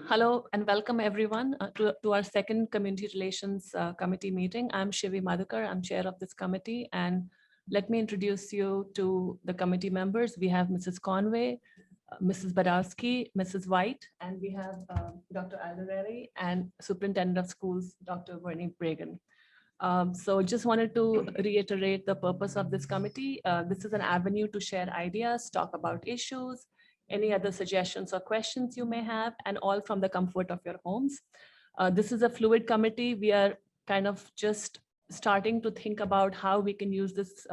Hello and welcome everyone to our second Community Relations Committee meeting. I'm Shivi Madhukar, I'm chair of this committee, and let me introduce you to the committee members. We have Mrs. Conway, Mrs. Badowski, Mrs. White, and we have Dr. Aldereri and Superintendent of Schools, Dr. Bernie Bragan. So just wanted to reiterate the purpose of this committee. This is an avenue to share ideas, talk about issues, any other suggestions or questions you may have, and all from the comfort of your homes. This is a fluid committee. We are kind of just starting to think about how we can use this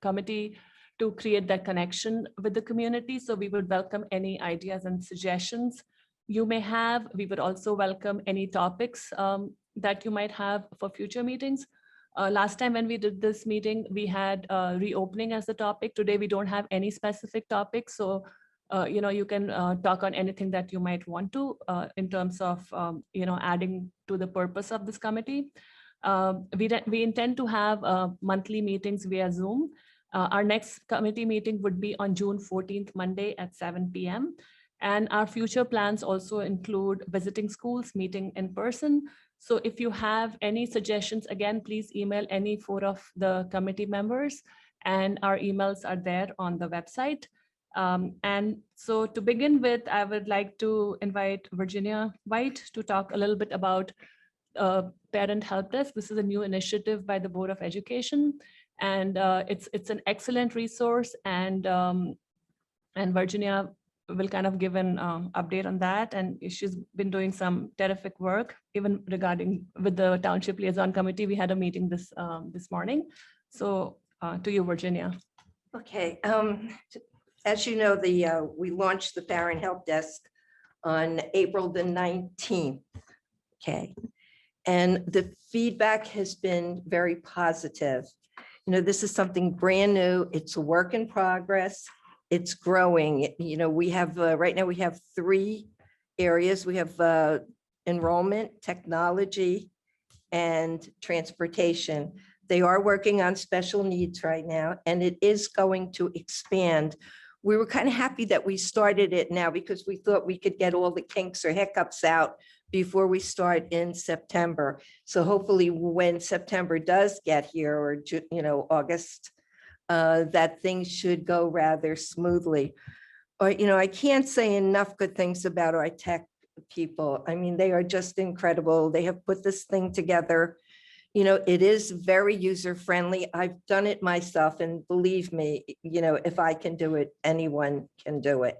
committee to create that connection with the community. So we would welcome any ideas and suggestions you may have. We would also welcome any topics that you might have for future meetings. Last time when we did this meeting, we had reopening as the topic. Today, we don't have any specific topics. So you can talk on anything that you might want to in terms of, adding to the purpose of this committee. We intend to have monthly meetings via Zoom. Our next committee meeting would be on June 14th, Monday at 7 p.m. And our future plans also include visiting schools, meeting in person. So if you have any suggestions, again, please email any four of the committee members, and our emails are there on the website. And so to begin with, I would like to invite Virginia White to talk a little bit about Parent Help Desk. This is a new initiative by the Board of Education, and it's an excellent resource. And Virginia will kind of give an update on that. And she's been doing some terrific work, even regarding with the Township Liaison Committee. We had a meeting this morning. So to you, Virginia. Okay. As you know, we launched the Parent Help Desk on April the 19th. Okay. And the feedback has been very positive. This is something brand new. It's a work in progress. It's growing. We have right now we have three areas. We have enrollment, technology, and transportation. They are working on special needs right now, and it is going to expand. We were kind of happy that we started it now because we thought we could get all the kinks or hiccups out before we start in September. So hopefully when September does get here, or August, that things should go rather smoothly. Or, I can't say enough good things about our tech people. I mean, they are just incredible. They have put this thing together. It is very user-friendly. I've done it myself, and believe me, if I can do it, anyone can do it.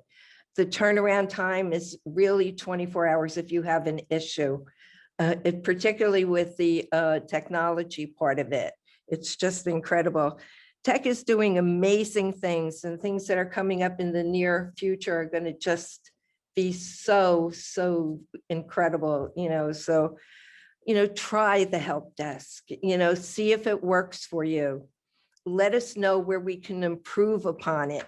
The turnaround time is really 24 hours if you have an issue, particularly with the technology part of it. It's just incredible. Tech is doing amazing things, and things that are coming up in the near future are going to just be so incredible. So try the help desk, see if it works for you. Let us know where we can improve upon it.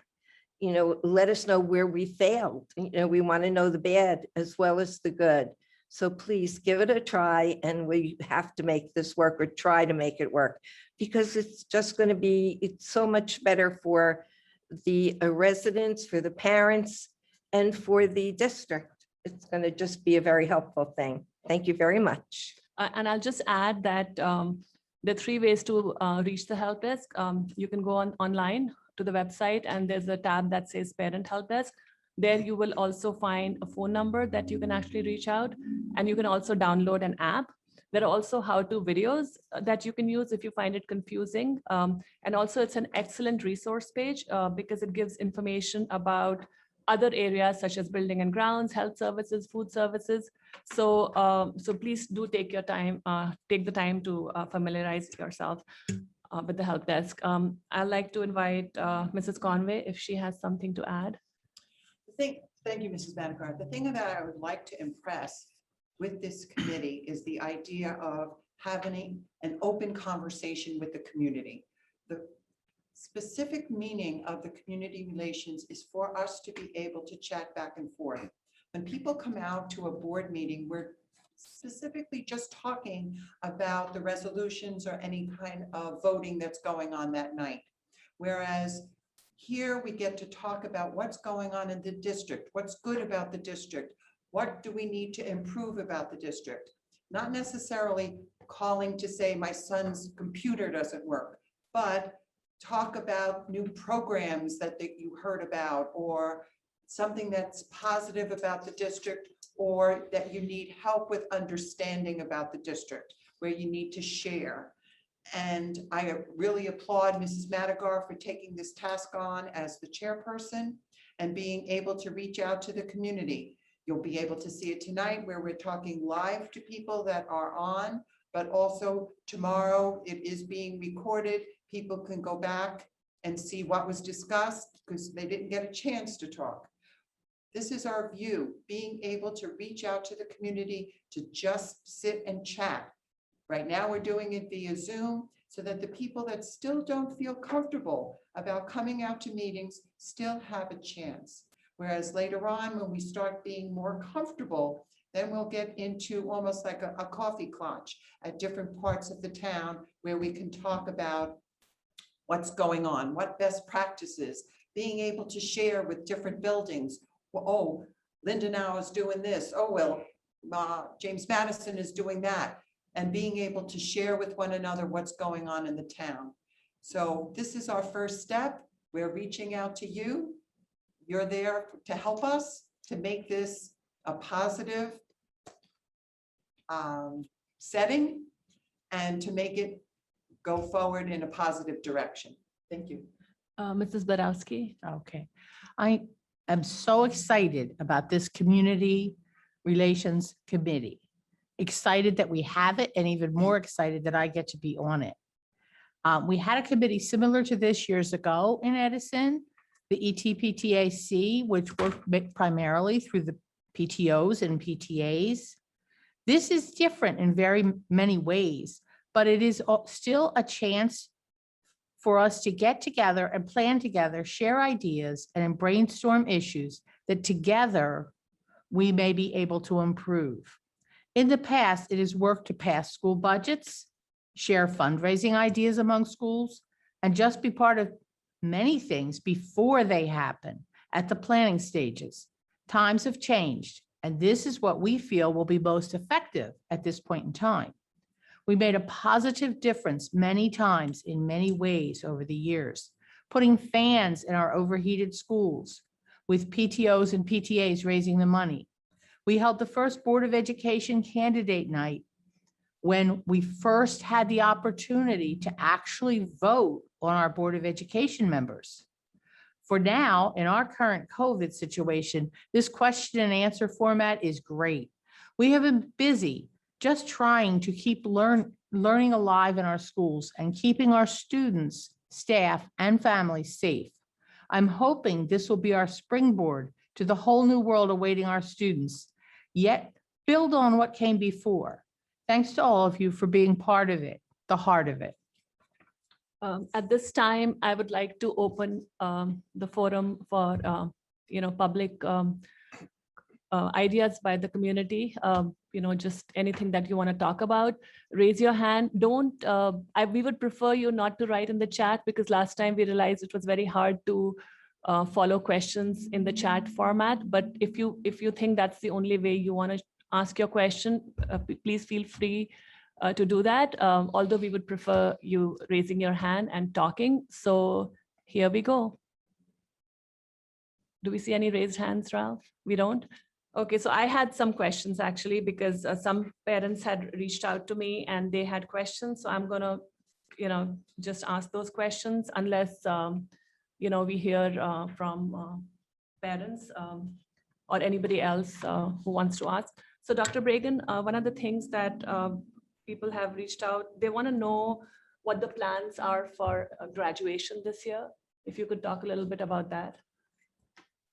Let us know where we failed. We want to know the bad as well as the good. So please give it a try, and we have to make this work, or try to make it work, because it's just going to be, it's so much better for the residents, for the parents, and for the district. It's going to just be a very helpful thing. Thank you very much. And I'll just add that the three ways to reach the help desk. You can go online to the website, and there's a tab that says Parent Help Desk. There you will also find a phone number that you can actually reach out, and you can also download an app. There are also how-to videos that you can use if you find it confusing. And also it's an excellent resource page because it gives information about other areas such as building and grounds, health services, food services. So please do take the time to familiarize yourself with the help desk. I'd like to invite Mrs. Conway if she has something to add. Thank you, Mrs. Banneker. The thing that I would like to impress with this committee is the idea of having an open conversation with the community. The specific meaning of the community relations is for us to be able to chat back and forth. When people come out to a board meeting, we're specifically just talking about the resolutions or any kind of voting that's going on that night. Whereas here we get to talk about what's going on in the district, what's good about the district, What do we need to improve about the district? Not necessarily calling to say my son's computer doesn't work, but talk about new programs that you heard about, or something that's positive about the district, or that you need help with understanding about the district, where you need to share. And I really applaud Mrs. Madigar for taking this task on as the chairperson and being able to reach out to the community. You'll be able to see it tonight where we're talking live to people that are on, but also tomorrow it is being recorded. People can go back and see what was discussed because they didn't get a chance to talk. This is our view, being able to reach out to the community to just sit and chat. Right now, we're doing it via Zoom so that the people that still don't feel comfortable about coming out to meetings still have a chance. Whereas later on, when we start being more comfortable, then we'll get into almost like a coffee clutch at different parts of the town where we can talk about what's going on, what best practices, being able to share with different buildings. Well, oh, Linda now is doing this. Oh, well, James Madison is doing that. And being able to share with one another what's going on in the town. So this is our first step. We're reaching out to you. You're there to help us to make this a positive setting and to make it go forward in a positive direction. Thank you. Mrs. Borowski. Okay, I am so excited about this Community Relations Committee. Excited that we have it and even more excited that I get to be on it. We had a committee similar to this years ago in Edison, the ETPTAC, which worked primarily through the PTOs and PTAs. This is different in very many ways, but it is still a chance for us to get together and plan together, share ideas, and brainstorm issues that together we may be able to improve. In the past, it has worked to pass school budgets, share fundraising ideas among schools, and just be part of many things before they happen at the planning stages. Times have changed, and this is what we feel will be most effective at this point in time. We made a positive difference many times in many ways over the years, putting fans in our overheated schools with PTOs and PTAs raising the money. We held the first Board of Education candidate night when we first had the opportunity to actually vote on our Board of Education members. For now, in our current COVID situation, this question and answer format is great. We have been busy just trying to keep learning alive in our schools and keeping our students, staff, and families safe. I'm hoping this will be our springboard to the whole new world awaiting our students, yet build on what came before. Thanks to all of you for being part of it, the heart of it. At this time, I would like to open the forum for public ideas by the community. Just anything that you want to talk about, raise your hand. We would prefer you not to write in the chat, because last time we realized it was very hard to follow questions in the chat format. But if you think that's the only way you want to ask your question, please feel free to do that. Although we would prefer you raising your hand and talking. So here we go. Do we see any raised hands, Ralph? We don't? Okay, so I had some questions actually, because some parents had reached out to me and they had questions. So I'm gonna, just ask those questions unless, we hear from parents or anybody else who wants to ask. So Dr. Bragan, one of the things that people have reached out, they want to know what the plans are for graduation this year. If you could talk a little bit about that.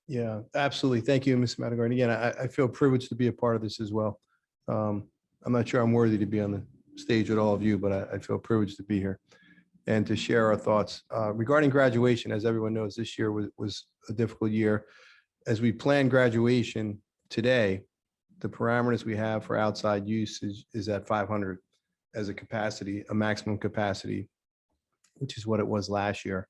Yeah, absolutely. Thank you, Ms. Madigar. And again, I feel privileged to be a part of this as well. I'm not sure I'm worthy to be on the stage with all of you, but I feel privileged to be here and to share our thoughts. Regarding graduation, as everyone knows, this year was a difficult year. As we plan graduation today, the parameters we have for outside use is at 500 as a capacity, a maximum capacity, which is what it was last year.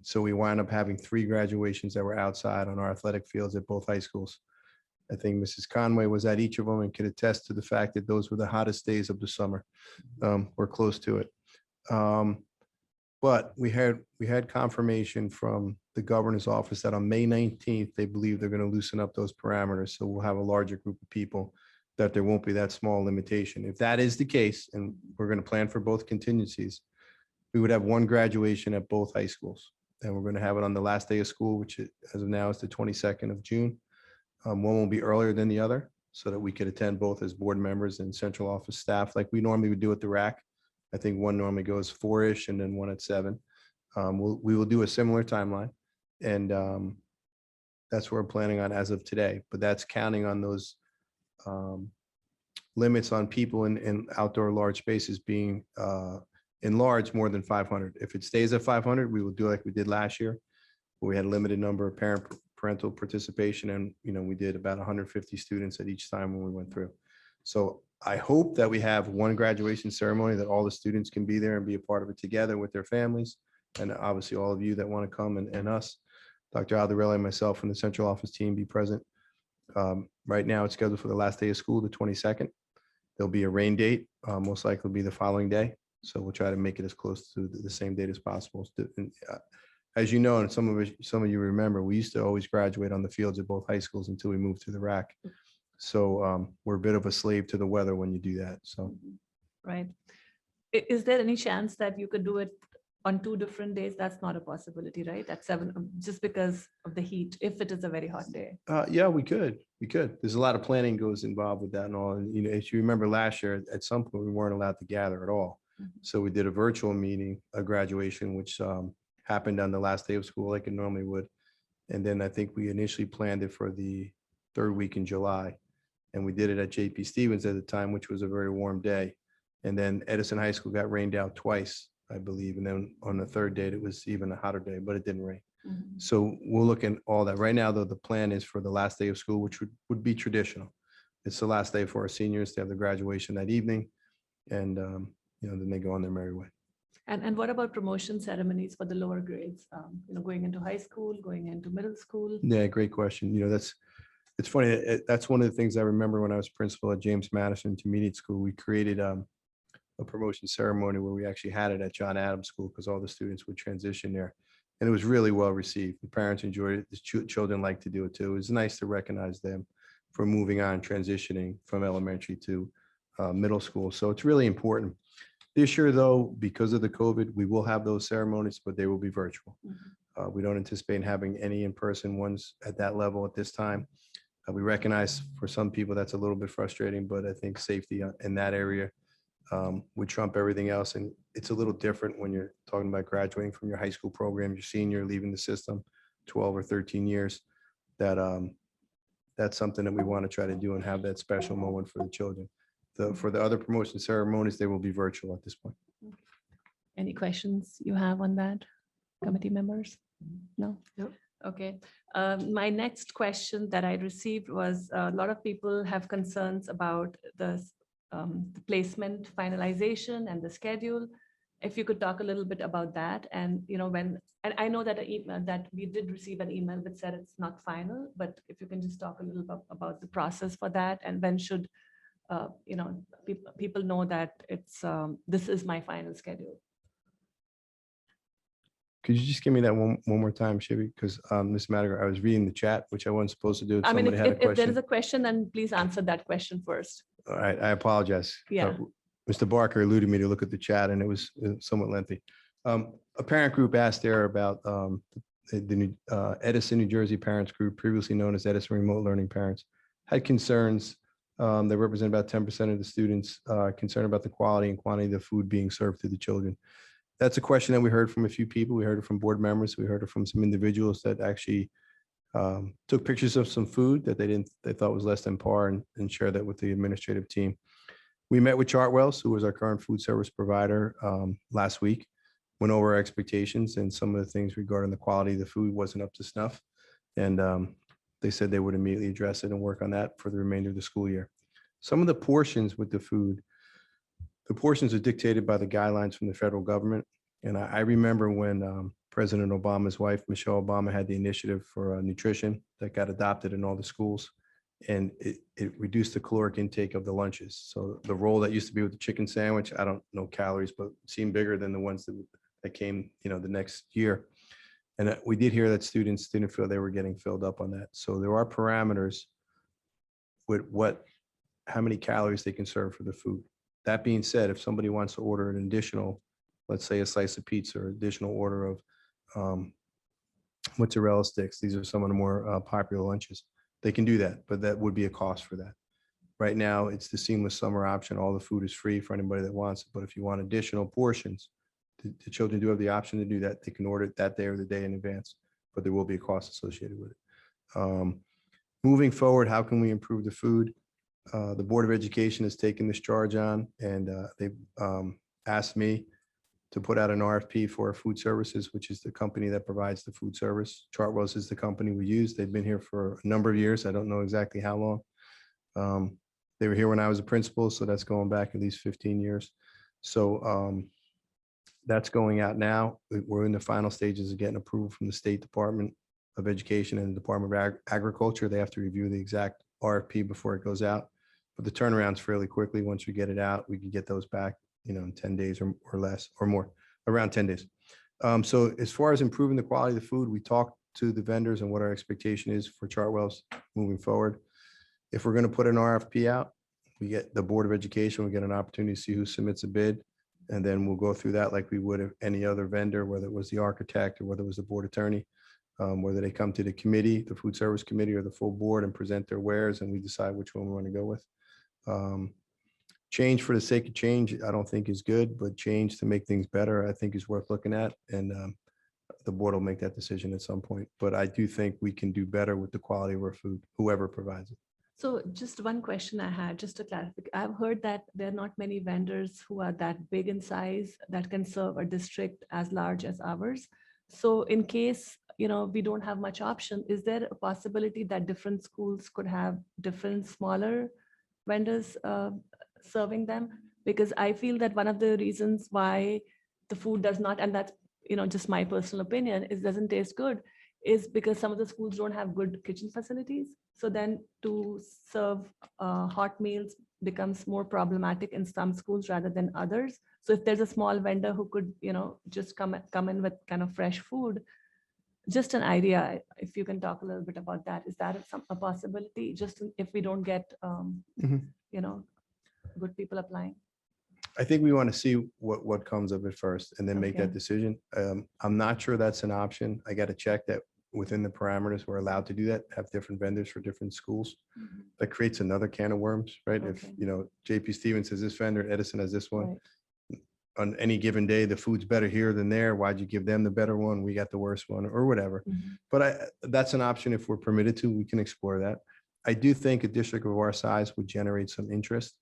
So we wound up having 3 graduations that were outside on our athletic fields at both high schools. I think Mrs. Conway was at each of them and could attest to the fact that those were the hottest days of the summer. We're close to it. But we had confirmation from the governor's office that on May 19th, they believe they're going to loosen up those parameters. So we'll have a larger group of people, that there won't be that small limitation. If that is the case, and we're going to plan for both contingencies, we would have one graduation at both high schools. And we're going to have it on the last day of school, which as of now is the 22nd of June. One will be earlier than the other so that we could attend both as board members and central office staff like we normally would do at the RAC. I think one normally goes 4-ish and then one at 7. We will do a similar timeline. And that's what we're planning on as of today. But that's counting on those limits on people in outdoor large spaces being enlarged more than 500. If it stays at 500, we will do like we did last year, where we had a limited number of parental participation, and we did about 150 students at each time when we went through. So I hope that we have one graduation ceremony that all the students can be there and be a part of it together with their families, and obviously all of you that want to come and us, Dr. Aldarelli, myself, and the central office team be present. Right now, it's scheduled for the last day of school, the 22nd. There'll be a rain date, most likely be the following day. So we'll try to make it as close to the same date as possible. As you know, and some of you remember, we used to always graduate on the fields at both high schools until we moved to the RAC. So we're a bit of a slave to the weather when you do that. So Right. Is there any chance that you could do it on 2 different days? That's not a possibility, right? At 7, just because of the heat, if it is a very hot day. yeah, we could. There's a lot of planning goes involved with that and all. And if you remember last year, at some point we weren't allowed to gather at all. So we did a virtual meeting, a graduation, which happened on the last day of school like it normally would. And then I think we initially planned it for the 3rd week in July. And we did it at JP Stevens at the time, which was a very warm day. And then Edison High School got rained out twice, I believe. And then on the 3rd date, it was even a hotter day, but it didn't rain. So we'll look at all that. Right now, though, the plan is for the last day of school, which would be traditional. It's the last day for our seniors to have the graduation that evening. And, then they go on their merry way. And what about promotion ceremonies for the lower grades? Going into high school, going into middle school? Yeah, great question. It's funny. That's one of the things I remember when I was principal at James Madison Intermediate School. We created a promotion ceremony where we actually had it at John Adams School because all the students would transition there. And it was really well received. The parents enjoyed it. The children like to do it too. It was nice to recognize them for moving on, transitioning from elementary to middle school. So it's really important. This year, though, because of the COVID, we will have those ceremonies, but they will be virtual. We don't anticipate having any in-person ones at that level at this time. We recognize for some people that's a little bit frustrating, but I think safety in that area would trump everything else. And it's a little different when you're talking about graduating from your high school program, your senior, leaving the system, 12 or 13 years. That's something that we want to try to do and have that special moment for the children. For the other promotion ceremonies, they will be virtual at this point. Any questions you have on that, committee members? No? Nope. Okay. My next question that I received was a lot of people have concerns about the placement finalization and the schedule. If you could talk a little bit about that, and and I know that that we did receive an email that said it's not final, but if you can just talk a little bit about the process for that, and when should people know that it's this is my final schedule. Could you just give me that one more time, Shivi? Because Ms. Madigan, I was reading the chat, which I wasn't supposed to do. I mean, Somebody had a if there is question. a question, then please answer that question first. All right, I apologize. Yeah. Mr. Barker alluded me to look at the chat, and it was somewhat lengthy. A parent group asked there about the Edison, New Jersey Parents Group, previously known as Edison Remote Learning Parents, had concerns. They represent about 10% of the students, concerned about the quality and quantity of the food being served to the children. That's a question that we heard from a few people. We heard it from board members. We heard it from some individuals that actually took pictures of some food that they thought was less than par and shared that with the administrative team. We met with Chartwells, who was our current food service provider, last week, went over our expectations, and some of the things regarding the quality of the food wasn't up to snuff. And they said they would immediately address it and work on that for the remainder of the school year. Some of the portions with the food, the portions are dictated by the guidelines from the federal government. And I remember when President Obama's wife, Michelle Obama, had the initiative for nutrition that got adopted in all the schools. And it reduced the caloric intake of the lunches. So the roll that used to be with the chicken sandwich, I don't know calories, but seemed bigger than the ones that came, the next year. And we did hear that students didn't feel they were getting filled up on that. So there are parameters with how many calories they can serve for the food. That being said, if somebody wants to order an additional, let's say a slice of pizza or additional order of mozzarella sticks, these are some of the more popular lunches, they can do that, but that would be a cost for that. Right now, it's the seamless summer option. All the food is free for anybody that wants it. But if you want additional portions, the children do have the option to do that. They can order it that day or the day in advance, but there will be a cost associated with it. Moving forward, how can we improve the food? The Board of Education has taken this charge on, and they've asked me to put out an RFP for food services, which is the company that provides the food service. Chartwell's is the company we use. They've been here for a number of years. I don't know exactly how long. They were here when I was a principal, so that's going back at least 15 years. So that's going out now. We're in the final stages of getting approval from the State Department of Education and the Department of Agriculture. They have to review the exact RFP before it goes out. But the turnaround's fairly quickly. Once we get it out, we can get those back, in 10 days or less or more, around 10 days. So as far as improving the quality of the food, we talked to the vendors and what our expectation is for Chartwell's moving forward. If we're going to put an RFP out, we get the Board of Education, we get an opportunity to see who submits a bid. And then we'll go through that like we would have any other vendor, whether it was the architect or whether it was the board attorney, whether they come to the committee, the food service committee or the full board and present their wares and we decide which one we want to go with. Change for the sake of change, I don't think is good, but change to make things better, I think is worth looking at. And the board will make that decision at some point. But I do think we can do better with the quality of our food, whoever provides it. So just one question I had, just to clarify. I've heard that there are not many vendors who are that big in size that can serve a district as large as ours. So in case, we don't have much option, is there a possibility that different schools could have different smaller vendors serving them? Because I feel that one of the reasons why the food does not, and that's, just my personal opinion, is doesn't taste good, is because some of the schools don't have good kitchen facilities. So then to serve hot meals becomes more problematic in some schools rather than others. So if there's a small vendor who could, just come in with kind of fresh food, just an idea, if you can talk a little bit about that. Is that a possibility, just if we don't get, good people applying? I think we want to see what comes of it first and then make Okay. that decision. I'm not sure that's an option. I got to check that within the parameters we're allowed to do that, have different vendors for different schools. That creates another can of worms, right? If, Okay. JP Stevens has this vendor, Edison has this one. Right. On any given day, the food's better here than there. Why'd you give them the better one? We got the worst one or whatever. Mhm. But that's an option. If we're permitted to, we can explore that. I do think a district of our size would generate some interest.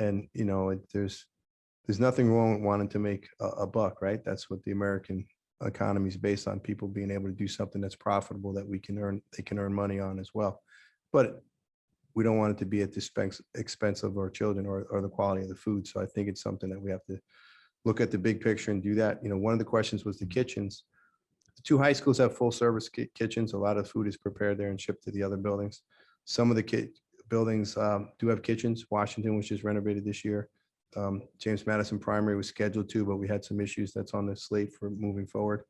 And, there's nothing wrong with wanting to make a buck, right? That's what the American economy is based on, people being able to do something that's profitable that they can earn money on as well. But we don't want it to be at the expense of our children or the quality of the food. So I think it's something that we have to look at the big picture and do that. One of the questions was the kitchens. The two high schools have full service kitchens. A lot of food is prepared there and shipped to the other buildings. Some of the buildings do have kitchens. Washington, which is renovated this year. James Madison Primary was scheduled to, but we had some issues that's on the slate for moving forward.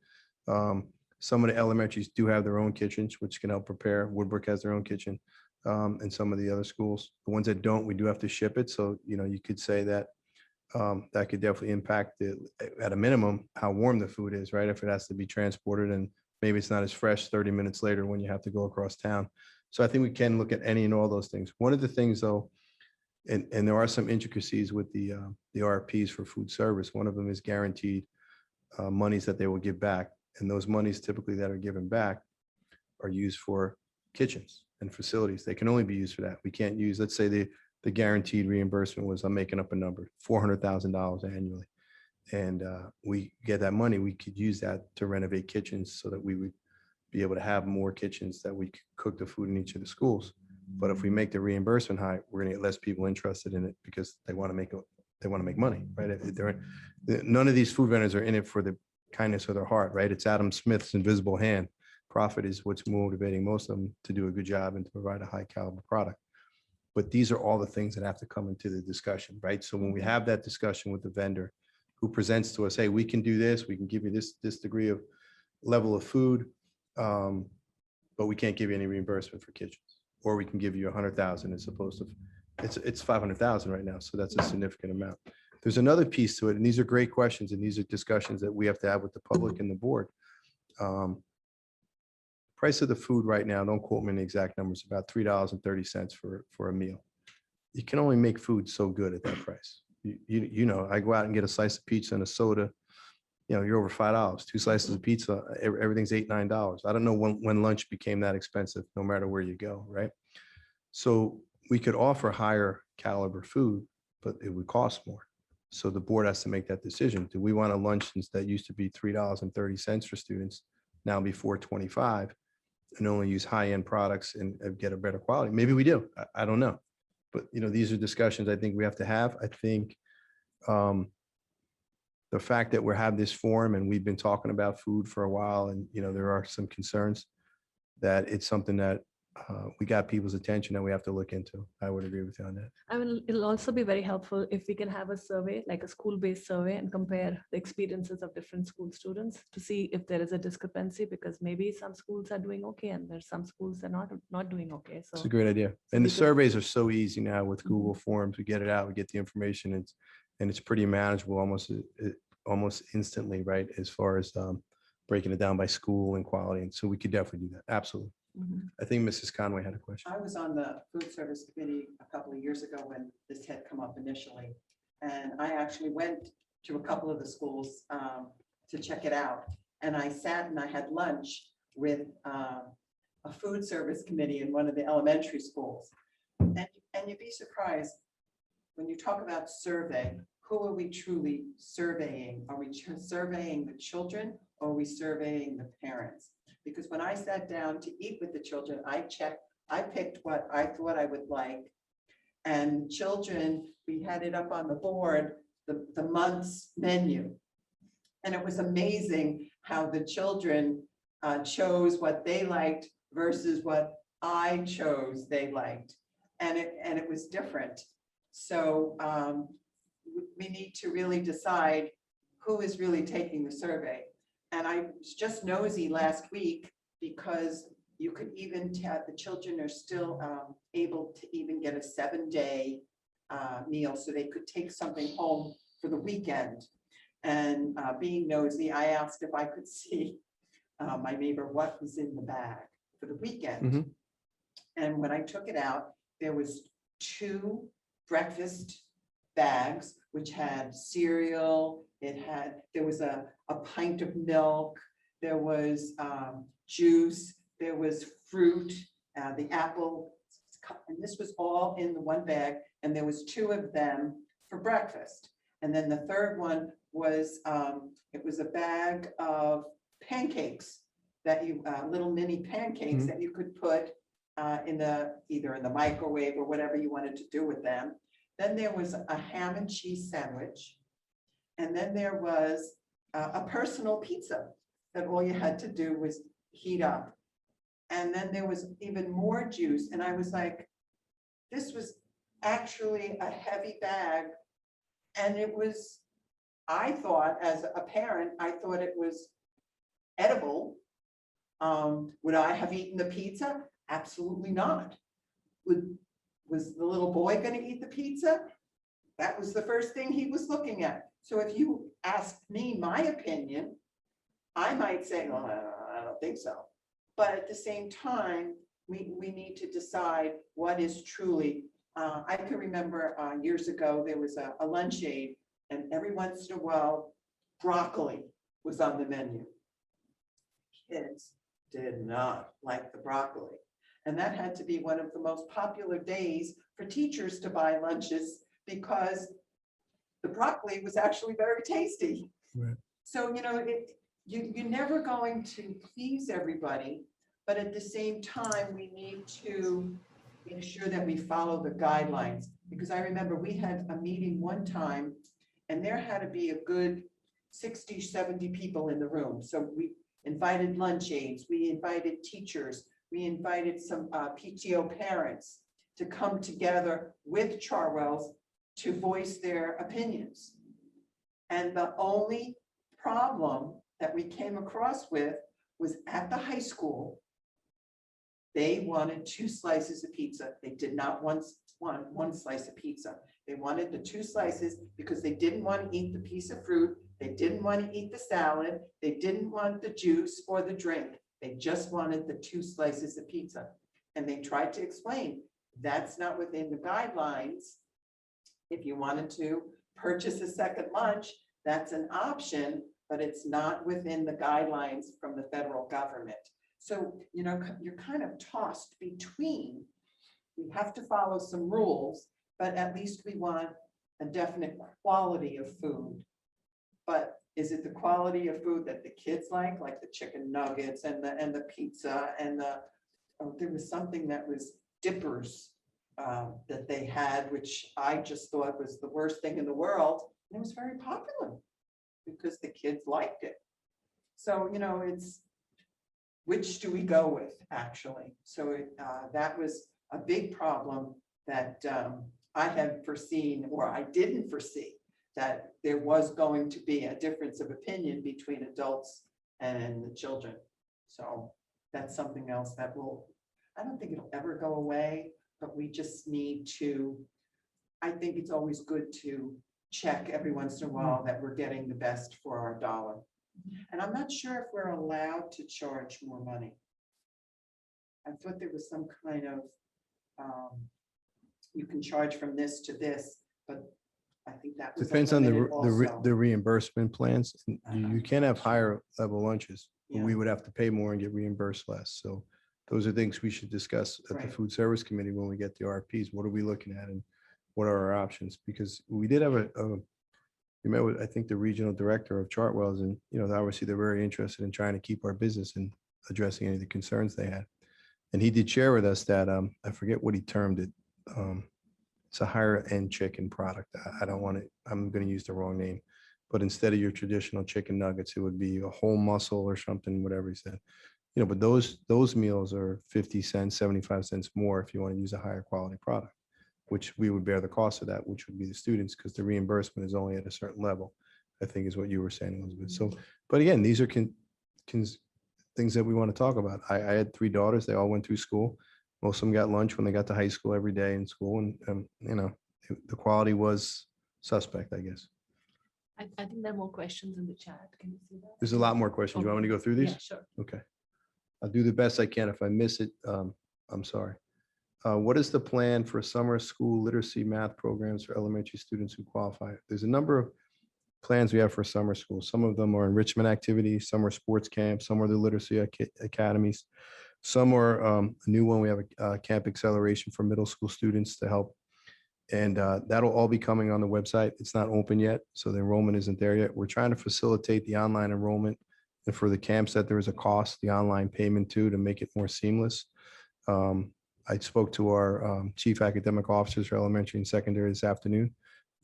Some of the elementaries do have their own kitchens, which can help prepare. Woodbrook has their own kitchen. And some of the other schools, the ones that don't, we do have to ship it. So, you could say that that could definitely impact at a minimum, how warm the food is, right? If it has to be transported and maybe it's not as fresh 30 minutes later when you have to go across town. So I think we can look at any and all those things. One of the things though, and there are some intricacies with the RFPs for food service. One of them is guaranteed monies that they will give back. And those monies typically that are given back are used for kitchens and facilities. They can only be used for that. We can't use, let's say the guaranteed reimbursement was, I'm making up a number, $400,000 annually. And we get that money, we could use that to renovate kitchens so that we would be able to have more kitchens that we could cook the food in each of the schools. But if we make the reimbursement high, we're gonna get less people interested in it because they want to make money, right? None of these food vendors are in it for the kindness of their heart, right? It's Adam Smith's invisible hand Profit is what's motivating most of them to do a good job and to provide a high caliber product. But these are all the things that have to come into the discussion, right? So when we have that discussion with the vendor who presents to us, hey, we can do this, we can give you this degree of level of food, but we can't give you any reimbursement for kitchens, or we can give you 100,000 as opposed to, it's 500,000 right now. So that's a significant amount. There's another piece to it, and these are great questions, and these are discussions that we have to have with the public and the board. Price of the food right now, don't quote me on the exact numbers, about $3.30 for a meal. You can only make food so good at that price. You know, I go out and get a slice of pizza and a soda, you know, you're over $5. 2 slices of pizza, everything's $8, $9. I don't know when lunch became that expensive, no matter where you go, right? So we could offer higher caliber food, but it would cost more. So the board has to make that decision. Do we want a lunch that used to be $3.30 for students, now be $4.25, and only use high-end products and get a better quality? Maybe we do. I don't know. But, you know, these are discussions I think we have to have. I think the fact that we're having this forum and we've been talking about food for a while, and, you know, there are some concerns that it's something that we got people's attention that we have to look into. I would agree with you on that. I mean, it'll also be very helpful if we can have a survey, like a school-based survey, and compare the experiences of different school students to see if there is a discrepancy, because maybe some schools are doing okay and there's some schools that are not doing okay. It's So a great idea. And we the could- surveys are so easy now with Google Forms. We get it out, we get the information, and it's pretty manageable almost instantly, right? As far as breaking it down by school and quality. And so we could definitely do that. Absolutely. Mhm. I think Mrs. Conway had a question. I was on the food service committee a couple of years ago when this had come up initially. And I actually went to a couple of the schools to check it out. And I sat and I had lunch with a food service committee in one of the elementary schools. And you'd be surprised, when you talk about survey, who are we truly surveying? Are we surveying the children, or are we surveying the parents? Because when I sat down to eat with the children, I picked what I thought I would like. And children, we had it up on the board, the month's menu. And it was amazing how the children chose what they liked versus what I chose they liked. And it was different. So we need to really decide who is really taking the survey. And I was just nosy last week, because you could even tell the children are still able to even get a 7-day meal, so they could take something home for the weekend. And being nosy, I asked if I could see my neighbor what was in the bag for the weekend. Mhm. And when I took it out, there was 2 breakfast bags, which had cereal. There was a pint of milk. There was juice. There was fruit, the apple. And this was all in the one bag. And there was 2 of them for breakfast. And then the third one was, it was a bag of pancakes that little mini pancakes that you could put either in the microwave or whatever you wanted to do with them. Then there was a ham and cheese sandwich. And then there was a personal pizza that all you had to do was heat up. And then there was even more juice. And I was like, this was actually a heavy bag. And it was, I thought, as a parent, I thought it was edible. Would I have eaten the pizza? Absolutely not. Was the little boy going to eat the pizza? That was the first thing he was looking at. So if you asked me my opinion, I might say, well, I don't think so. But at the same time, we need to decide what is truly. I can remember years ago, there was a lunch aid, and every once in a while, broccoli was on the menu. Kids did not like the broccoli. And that had to be one of the most popular days for teachers to buy lunches, because the broccoli was actually very tasty. Right. So, you know, you're never going to please everybody, but at the same time, we need to make sure that we follow the guidelines. Because I remember we had a meeting one time, and there had to be a good 60, 70 people in the room. So invited lunch aides, we invited teachers, we invited some PTO parents to come together with Chartwell's to voice their opinions. And the only problem that we came across with was at the high school. They wanted 2 slices of pizza. They did not want one slice of pizza. They wanted the 2 slices because they didn't want to eat the piece of fruit. They didn't want to eat the salad. They didn't want the juice or the drink. They just wanted the 2 slices of pizza. And they tried to explain that's not within the guidelines. If you wanted to purchase a second lunch, that's an option, but it's not within the guidelines from the federal government. So, you know, you're kind of tossed between, we have to follow some rules, but at least we want a definite quality of food. But is it the quality of food that the kids like the chicken nuggets and the pizza and there was something that was dippers that they had, which I just thought was the worst thing in the world. And it was very popular because the kids liked it. So, you know, it's, which do we go with, actually? So that was a big problem that I had foreseen, or I didn't foresee, that there was going to be a difference of opinion between adults and the children. So that's something else that will, I don't think it'll ever go away, but we just need to, I think it's always good to check every once in a while that we're getting the best for our dollar. And I'm not sure if we're allowed to charge more money. I thought there was some kind of, you can charge from this to this, but I think that was Depends on limited also. the reimbursement plans. You can have higher level lunches, but we Yeah. would have to pay more and get reimbursed less. So those are things we should discuss at the Right. food service committee when we get the RFPs. What are we looking at and what are our options? Because we did have we met with, I think, the regional director of Chartwell's, and, you know, obviously they're very interested in trying to keep our business and addressing any of the concerns they had. And he did share with us that, I forget what he termed it. It's a higher end chicken product. I don't want to, I'm going to use the wrong name, but instead of your traditional chicken nuggets, it would be a whole muscle or something, whatever he said. You know, but those meals are 50 cents, 75 cents more if you want to use a higher quality product, which we would bear the cost of that, which would be the students, because the reimbursement is only at a certain level, I think is what you were saying, Elizabeth. So, but again, these are things that we want to talk about. I had 3 daughters. They all went through school. Most of them got lunch when they got to high school every day in school. And you know, the quality was suspect, I guess. I think there are more questions in the chat. Can you see that? There's a lot more questions. You want me to go through these? Yeah, sure. Okay. I'll do the best I can. If I miss it, I'm sorry. What is the plan for summer school literacy math programs for elementary students who qualify? There's a number of plans we have for summer school. Some of them are enrichment activities, some are sports camps, some are the literacy academies. Some are a new one. We have a camp acceleration for middle school students to help. And that'll all be coming on the website. It's not open yet, so the enrollment isn't there yet. We're trying to facilitate the online enrollment. And for the camps that there is a cost, the online payment to make it more seamless. I spoke to our chief academic officers for elementary and secondary this afternoon.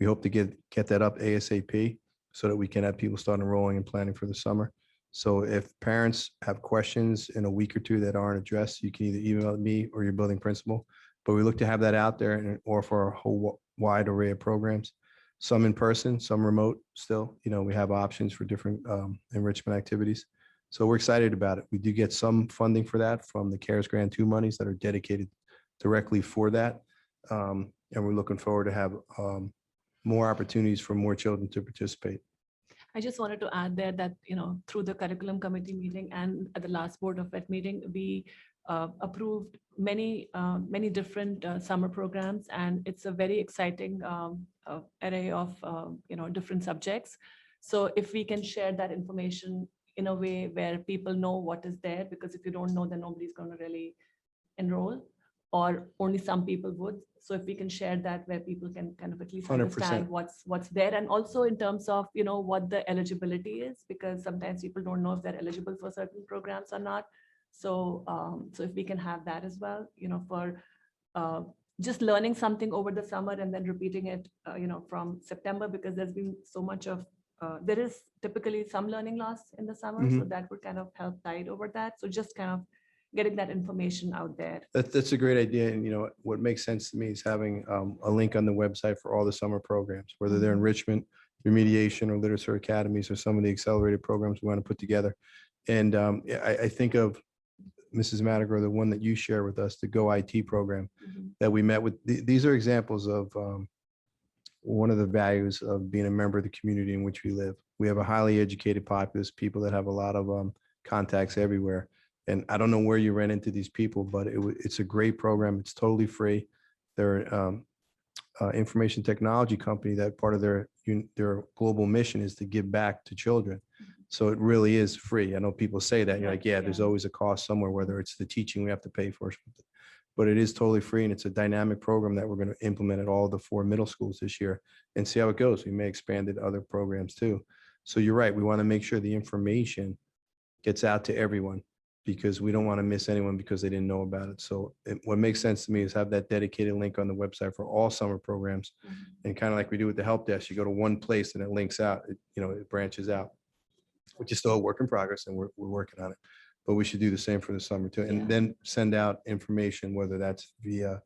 We hope to get that up ASAP so that we can have people start enrolling and planning for the summer. So if parents have questions in a week or 2 that aren't addressed, you can either email me or your building principal. But we look to have that out there and offer a whole wide array of programs, some in person, some remote still. You know, we have options for different enrichment activities. So we're excited about it. We do get some funding for that from the CARES Grant 2 monies that are dedicated directly for that. And we're looking forward to have more opportunities for more children to participate. I just wanted to add there that, you know, through the curriculum committee meeting and at the last Board of Ed meeting, we approved many different summer programs, and it's a very exciting array of, you know, different subjects. So if we can share that information in a way where people know what is there, because if you don't know, then nobody's going to really enroll, or only some people would. So if we can share that where people can kind of at least 100%. understand what's there, and also in terms of, you know, what the eligibility is, because sometimes people don't know if they're eligible for certain programs or not. So so if we can have that as well, you know, for just learning something over the summer and then repeating it, you know, from September, because there's been so much of there is typically some learning loss in the summer, so that would kind of help tide over that. So just kind of getting that information out there. That's a great idea. And what makes sense to me is having a link on the website for all the summer programs, whether they're enrichment, remediation, or literature academies, or some of the accelerated programs we want to put together. And yeah, I think of Mrs. Madiger, the one that you share with us, the Go IT program that we met with. These are examples of one of the values of being a member of the community in which we live. We have a highly educated populace, people that have a lot of contacts everywhere. And I don't know where you ran into these people, but it's a great program. It's totally free. They're information technology company that part of their global mission is to give back to children. So it really is free. I know people say that, you're like, yeah, there's always a cost somewhere, whether it's the teaching we have to pay for, but it is totally free. And it's a dynamic program that we're going to implement at all the 4 middle schools this year and see how it goes. We may expand it to other programs too. So you're right. We want to make sure the information gets out to everyone, because we don't want to miss anyone because they didn't know about it. So what makes sense to me is have that dedicated link on the website for all summer programs. And kind of like we do with the help desk, you go to one place and it links out, it branches out, which is still a work in progress, and we're working on it. But we should do the same for the summer too. And then send out information, whether that's via,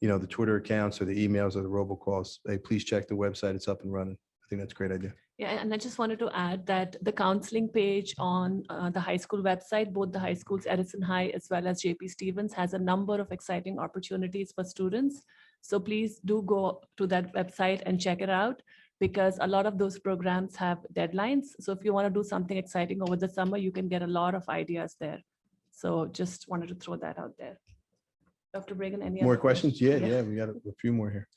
the Twitter accounts or the emails or the robocalls. Hey, please check the website. It's up and running. I think that's a great idea. Yeah, and I just wanted to add that the counseling page on the high school website, both the high schools, Edison High as well as JP Stevens, has a number of exciting opportunities for students. So please do go to that website and check it out, because a lot of those programs have deadlines. So if you want to do something exciting over the summer, you can get a lot of ideas there. So just wanted to throw that out there. Dr. Bregan, any More other questions? Yeah, we got a few more here.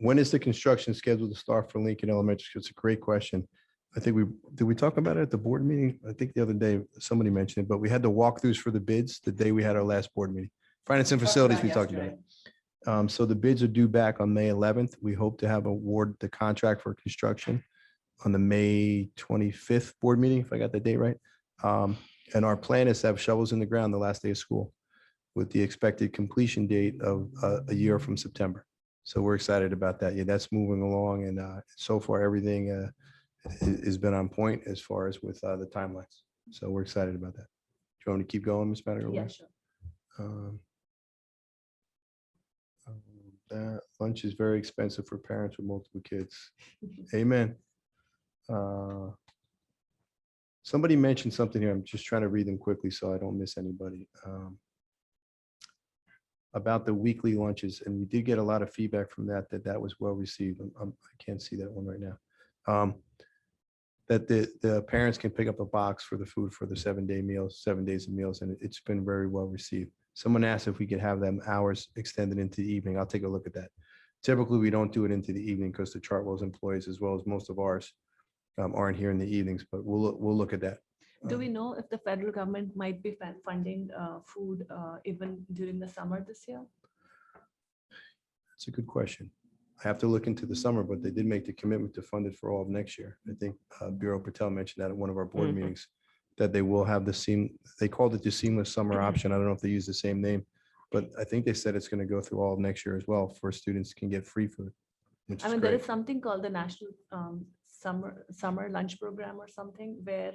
When is the construction scheduled to start for Lincoln Elementary School? It's a great question. I think did we talk about it at the board meeting? I think the other day somebody mentioned it, but we had the walkthroughs for the bids the day we had our last board meeting. Finance and facilities, we talked about it. So the bids are due back on May 11th. We hope to have award the contract for construction on the May 25th board meeting, if I got the date right. And our plan is to have shovels in the ground the last day of school, with the expected completion date of a year from September. So we're excited about that. Yeah, that's moving along. And so far, everything has been on point as far as with the timelines. So we're excited about that. Do you want me to keep going, Ms. Madiger? Yeah, sure. That lunch is very expensive for parents with multiple kids. Amen. Somebody mentioned something here. I'm just trying to read them quickly so I don't miss anybody. About the weekly lunches, and we did get a lot of feedback from that was well received. I can't see that one right now. That the parents can pick up a box for the food for the 7-day meals, 7 days of meals, and it's been very well received. Someone asked if we could have them hours extended into the evening. I'll take a look at that. Typically, we don't do it into the evening because the Chartwell's employees, as well as most of ours, aren't here in the evenings, but we'll look at that. Do we know if the federal government might be funding food even during the summer this year? That's a good question. I have to look into the summer, but they did make the commitment to fund it for all of next year. I think Bureau Patel mentioned that at one of our board meetings, that they will have they called it the seamless summer option. I don't know if they use the same name, but I think they said it's going to go through all of next year as well, for students can get free food, which I is mean, there great. is something called the National Summer Lunch Program or something, where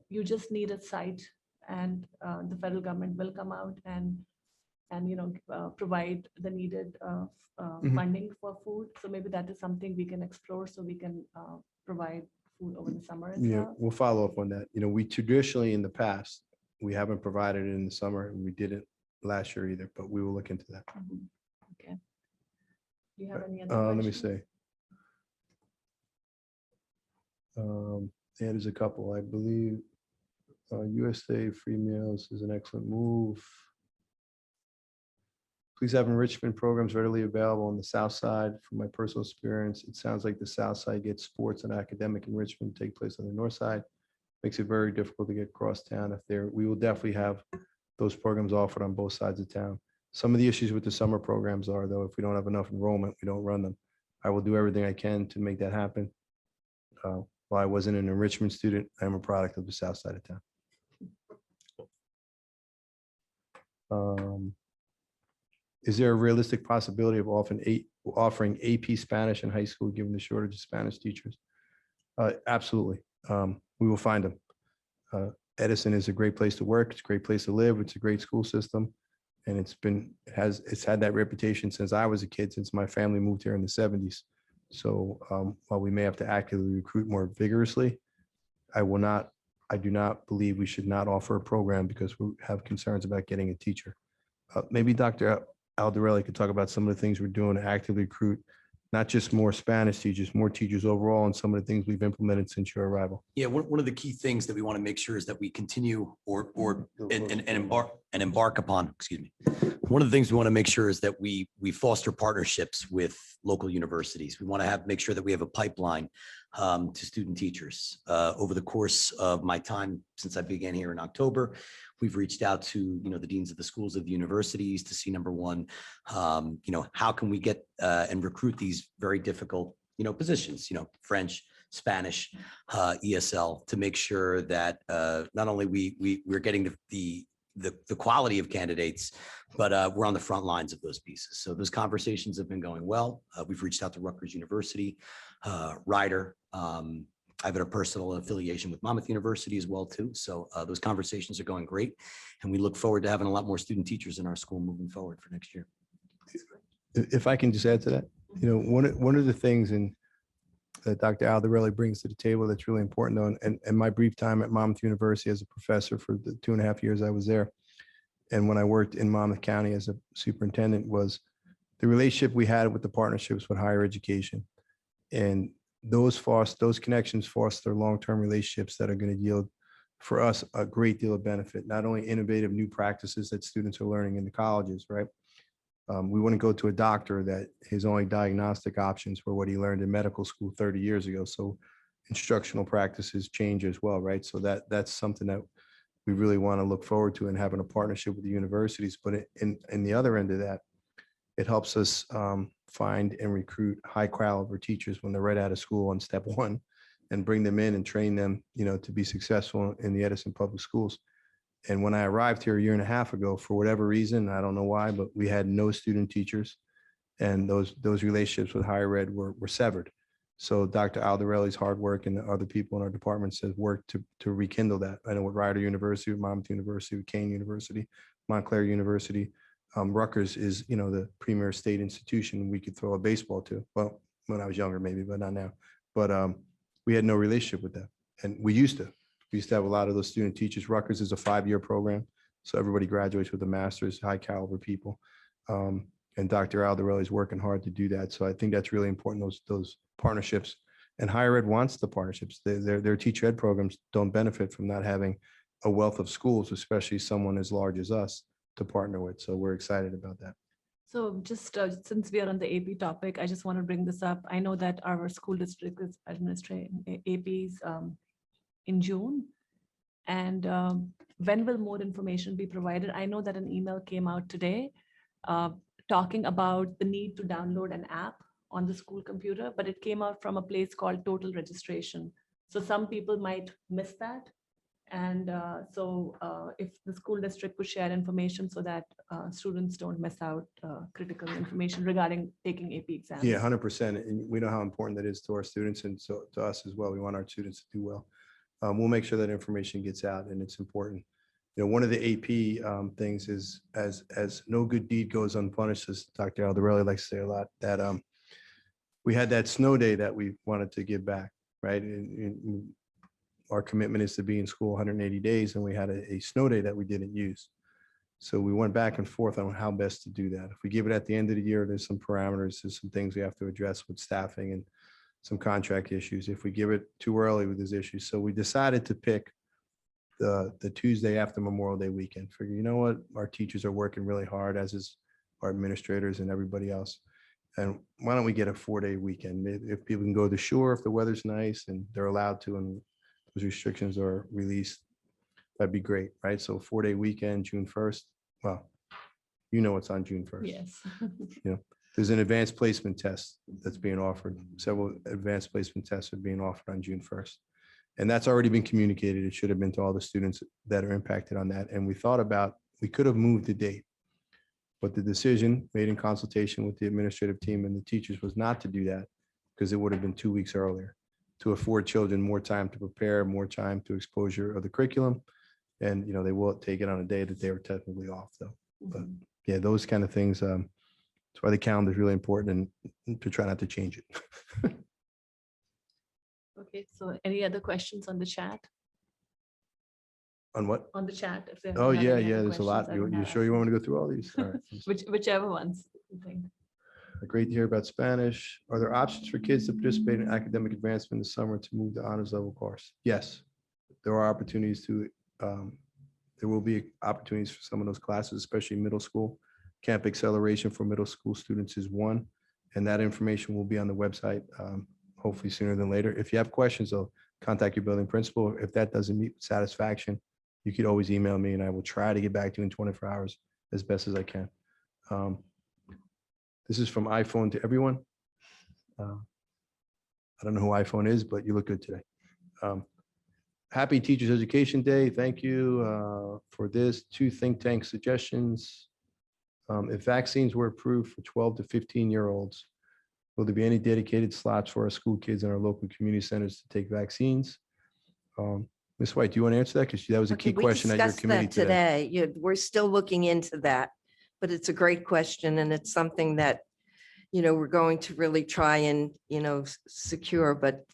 you just need a site, and the federal government will come out and provide the needed funding for food. So maybe that is something we can explore, so we can provide food over the summer as Yeah, well. we'll follow up on that. We traditionally in the past, we haven't provided it in the summer, and we didn't last year either, but we will look into that. Okay. Do you have any other Let me questions? see. Yeah, there's a couple, I believe. USA free meals is an excellent move. Please have enrichment programs readily available on the south side. From my personal experience, it sounds like the south side gets sports and academic enrichment take place on the north side. Makes it very difficult to get across town. We will definitely have those programs offered on both sides of town. Some of the issues with the summer programs are, though, if we don't have enough enrollment, we don't run them. I will do everything I can to make that happen. While I wasn't an enrichment student, I'm a product of the south side of town. Is there a realistic possibility of offering AP Spanish in high school, given the shortage of Spanish teachers? Absolutely. We will find them. Edison is a great place to work. It's a great place to live. It's a great school system. And it's had that reputation since I was a kid, since my family moved here in the 70s. So while we may have to actively recruit more vigorously, I do not believe we should not offer a program because we have concerns about getting a teacher. Maybe Dr. Aldarelli could talk about some of the things we're doing to actively recruit, not just more Spanish teachers, more teachers overall, and some of the things we've implemented since your arrival. Yeah, one of the key things that we want to make sure is that we continue and embark upon, excuse me. One of the things we want to make sure is that we foster partnerships with local universities. We want to make sure that we have a pipeline to student teachers. Over the course of my time since I began here in October, we've reached out to, the deans of the schools of the universities to see, number one, how can we get and recruit these very difficult, positions, French, Spanish, ESL, to make sure that not only we're getting the quality of candidates, but we're on the front lines of those pieces. So those conversations have been going well. We've reached out to Rutgers University, Rider. I have a personal affiliation with Monmouth University as well too. So those conversations are going great, and we look forward to having a lot more student teachers in our school moving forward for next year. If I can just add to that, one of the things that Dr. Aldarelli brings to the table that's really important though, and my brief time at Monmouth University as a professor for the 2.5 years I was there, and when I worked in Monmouth County as a superintendent, was the relationship we had with the partnerships with higher education. And those connections foster long-term relationships that are going to yield for us a great deal of benefit, not only innovative new practices that students are learning in the colleges, right? We wouldn't go to a doctor that his only diagnostic options were what he learned in medical school 30 years ago. So instructional practices change as well, right? So that's something that we really want to look forward to and having a partnership with the universities. But in the other end of that, it helps us find and recruit high caliber teachers when they're right out of school on step one, and bring them in and train them, to be successful in the Edison public schools. And when I arrived here 1.5 years ago, for whatever reason, I don't know why, but we had no student teachers, and those relationships with higher ed were severed. So Dr. Aldarelli's hard work and the other people in our departments have worked to rekindle that. I know with Rider University, with Monmouth University, with Kane University, Montclair University, Rutgers is, the premier state institution we could throw a baseball to. Well, when I was younger, maybe, but not now. But we had no relationship with them, and we used to. We used to have a lot of those student teachers. Rutgers is a 5-year program, so everybody graduates with a master's, high caliber people. And Dr. Aldarelli is working hard to do that. So I think that's really important, those partnerships. And higher ed wants the partnerships. Their teacher ed programs don't benefit from not having a wealth of schools, especially someone as large as us, to partner with. So we're excited about that. So just since we are on the AP topic, I just want to bring this up. I know that our school district is administering APs in June. And when will more information be provided? I know that an email came out today talking about the need to download an app on the school computer, but it came out from a place called Total Registration. So some people might miss that. And so if the school district could share information so that students don't miss out critical information regarding taking AP exams. Yeah, 100%. And we know how important that is to our students, and so to us as well. We want our students to do well. We'll make sure that information gets out, and it's important. One of the AP things is as no good deed goes unpunished, as Dr. Aldarelli likes to say a lot, that we had that snow day that we wanted to give back, right? And our commitment is to be in school 180 days, and we had a snow day that we didn't use. So we went back and forth on how best to do that. If we give it at the end of the year, there's some parameters, there's some things we have to address with staffing and some contract issues. If we give it too early with these issues. So we decided to pick the Tuesday after Memorial Day weekend. Figure, you know what, our teachers are working really hard, as is our administrators and everybody else. And why don't we get a 4-day weekend? If people can go to the shore, if the weather's nice and they're allowed to, and those restrictions are released, that'd be great, right? So 4-day weekend, June 1st. Well, what's on June 1st. Yes. There's an advanced placement test that's being offered. Several advanced placement tests are being offered on June 1st. And that's already been communicated. It should have been to all the students that are impacted on that. And we thought about, we could have moved the date, but the decision made in consultation with the administrative team and the teachers was not to do that, because it would have been 2 weeks earlier. to afford children more time to prepare, more time to exposure of the curriculum. And, they will take it on a day that they were technically off though. But yeah, those kind of things. That's why the calendar is really important and to try not to change it. Okay, so any other questions on the chat? On what? On the chat? If there Oh, you have yeah, any yeah, other there's a lot. questions, I don't You have sure you want me access. to go through all these? All right. Whichever ones you think. Great to hear about Spanish. Are there options for kids to participate in academic advancement in the summer to move to honors level course? Yes, there are opportunities there will be opportunities for some of those classes, especially middle school. Camp Acceleration for middle school students is one, and that information will be on the website, hopefully sooner than later. If you have questions, though, contact your building principal. If that doesn't meet satisfaction, you could always email me and I will try to get back to you in 24 hours as best as I can. This is from iPhone to everyone. I don't know who iPhone is, but you look good today. Happy Teachers Education Day. Thank you for this. 2 think tank suggestions. If vaccines were approved for 12 to 15-year-olds, will there be any dedicated slots for our school kids in our local community centers to take vaccines? Ms. White, do you want to answer that? Because that was a Okay, key we question at your discussed committee that today. We're still looking into that, but it's a great question and it's something that, we're going to really try and, secure, but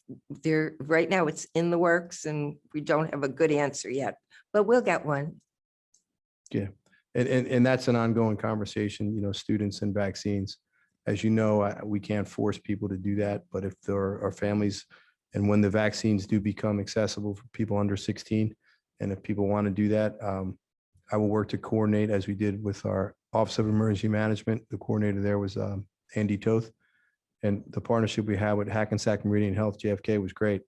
right now it's in the works and we don't have a good answer yet, but we'll get one. Yeah, and that's an ongoing conversation, students and vaccines. As you know, we can't force people to do that, but if there are families and when the vaccines do become accessible for people under 16, and if people want to do that, I will work to coordinate as we did with our Office of Emergency Management. The coordinator there was Andy Toth. And the partnership we had with Hackensack Meridian Health, JFK, was great.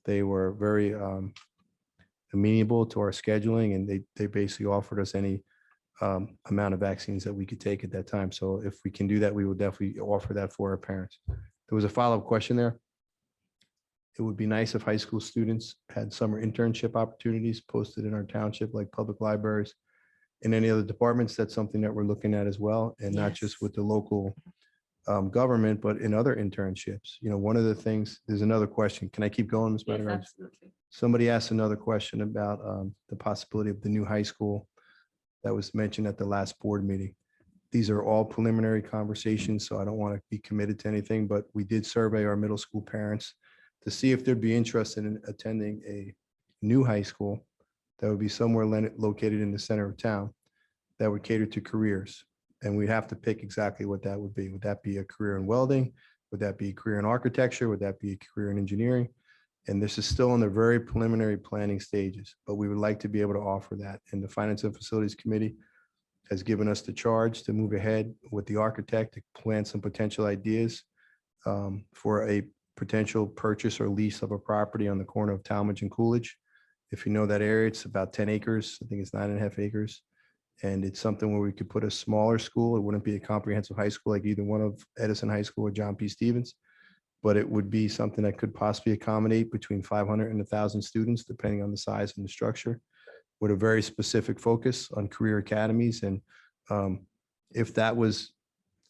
They were very amenable to our scheduling, and they basically offered us any amount of vaccines that we could take at that time. So if we can do that, we will definitely offer that for our parents. There was a follow-up question there. It would be nice if high school students had summer internship opportunities posted in our township, like public libraries and any other departments. That's something that we're looking at as well, and not just Yes. with the local government, but in other internships. One of the things, there's another question. Can I keep going, Ms. Yes, Madigan? absolutely. Somebody asked another question about the possibility of the new high school that was mentioned at the last board meeting. These are all preliminary conversations, so I don't want to be committed to anything, but we did survey our middle school parents to see if they'd be interested in attending a new high school that would be somewhere located in the center of town that would cater to careers. And we'd have to pick exactly what that would be. Would that be a career in welding? Would that be a career in architecture? Would that be a career in engineering? And this is still in the very preliminary planning stages, but we would like to be able to offer that. And the Finance and Facilities Committee has given us the charge to move ahead with the architect to plan some potential ideas for a potential purchase or lease of a property on the corner of Talmadge and Coolidge. If you know that area, it's about 10 acres. I think it's 9.5 acres. And it's something where we could put a smaller school. It wouldn't be a comprehensive high school like either one of Edison High School or John P. Stevens, but it would be something that could possibly accommodate between 500 and 1,000 students, depending on the size and the structure, with a very specific focus on career academies. And if that was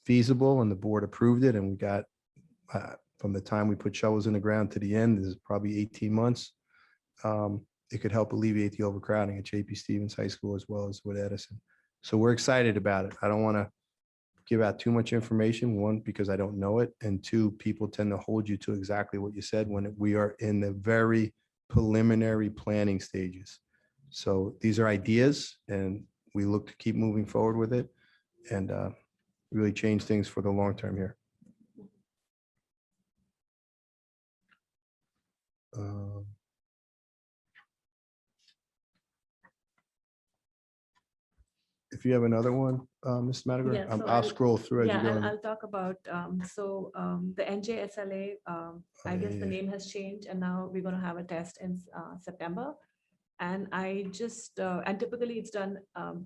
feasible and the board approved it, and we got from the time we put shovels in the ground to the end, is probably 18 months. It could help alleviate the overcrowding at JP Stevens High School as well as with Edison. So we're excited about it. I don't want to give out too much information, one, because I don't know it, and two, people tend to hold you to exactly what you said when we are in the very preliminary planning stages. So these are ideas, and we look to keep moving forward with it and really change things for the long term here. If you have another one, Ms. Madigan, Yeah, so I'll scroll through as you Yeah, go. I'll talk about, the NJSLA, I guess the yeah. name has changed and now we're going to have a test in September. And I just, and typically it's done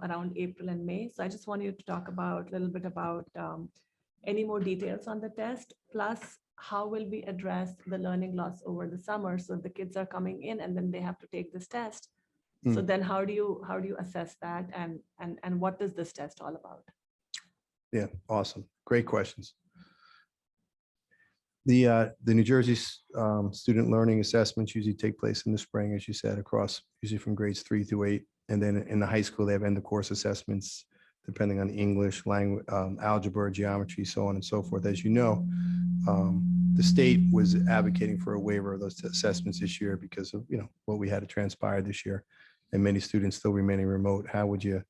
around April and May. So I just want you to talk about a little bit about any more details on the test, plus how will we address the learning loss over the summer? So the kids are coming in and then they have to take this test. So then how do you assess that, and what is this test all about? Yeah, awesome. Great questions. The New Jersey student learning assessments usually take place in the spring, as you said, across usually from grades 3 through 8. And then in the high school, they have end of course assessments, depending on English, language, algebra, geometry, so on and so forth. As you know, the state was advocating for a waiver of those assessments this year because of, what we had to transpire this year. And many students still remaining remote. How would you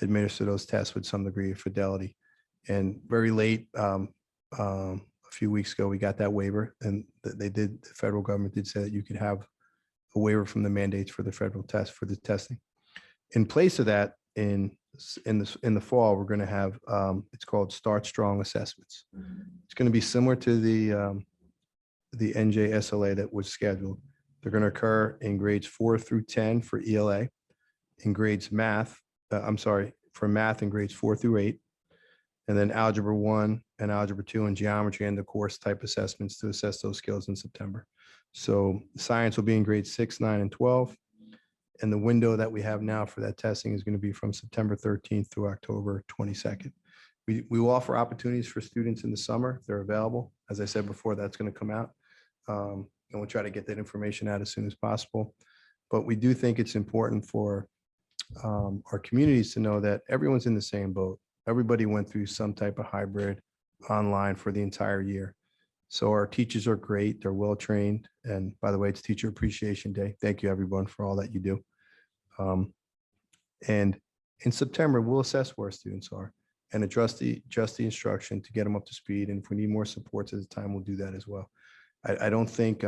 administer those tests with some degree of fidelity? And very late, a few weeks ago, we got that waiver, and the federal government did say that you could have a waiver from the mandates for the federal test for the testing. In place of that, in the fall, we're going to have, it's called Start Strong assessments. It's going to be similar to the NJSLA that was scheduled. They're going to occur in grades 4 through 10 for ELA, in grades for math in grades 4 through 8, and then algebra 1 and algebra 2 and geometry and the course type assessments to assess those skills in September. So science will be in grades 6, 9, and 12. And the window that we have now for that testing is going to be from September 13th through October 22nd. We will offer opportunities for students in the summer if they're available. As I said before, that's going to come out. And we'll try to get that information out as soon as possible. But we do think it's important for our communities to know that everyone's in the same boat. Everybody went through some type of hybrid online for the entire year. So our teachers are great. They're well-trained. And by the way, it's Teacher Appreciation Day. Thank you, everyone, for all that you do. And in September, we'll assess where our students are and adjust the instruction to get them up to speed. And if we need more supports at the time, we'll do that as well. I don't think,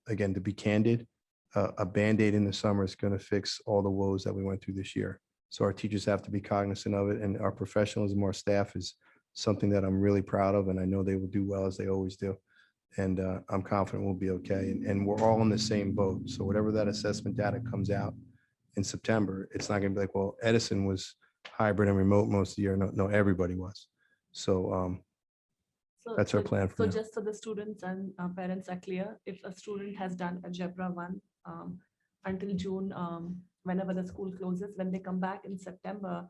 again, to be candid, a Band-Aid in the summer is going to fix all the woes that we went through this year. So our teachers have to be cognizant of it, and our professionalism, our staff is something that I'm really proud of, and I know they will do well as they always do. And I'm confident we'll be okay. And we're all in the same boat. So whatever that assessment data comes out in September, it's not going to be like, well, Edison was hybrid and remote most of the year. No, everybody was. So that's our plan for So now. just so the students and parents are clear, if a student has done Algebra 1 until June, whenever the school closes, when they come back in September,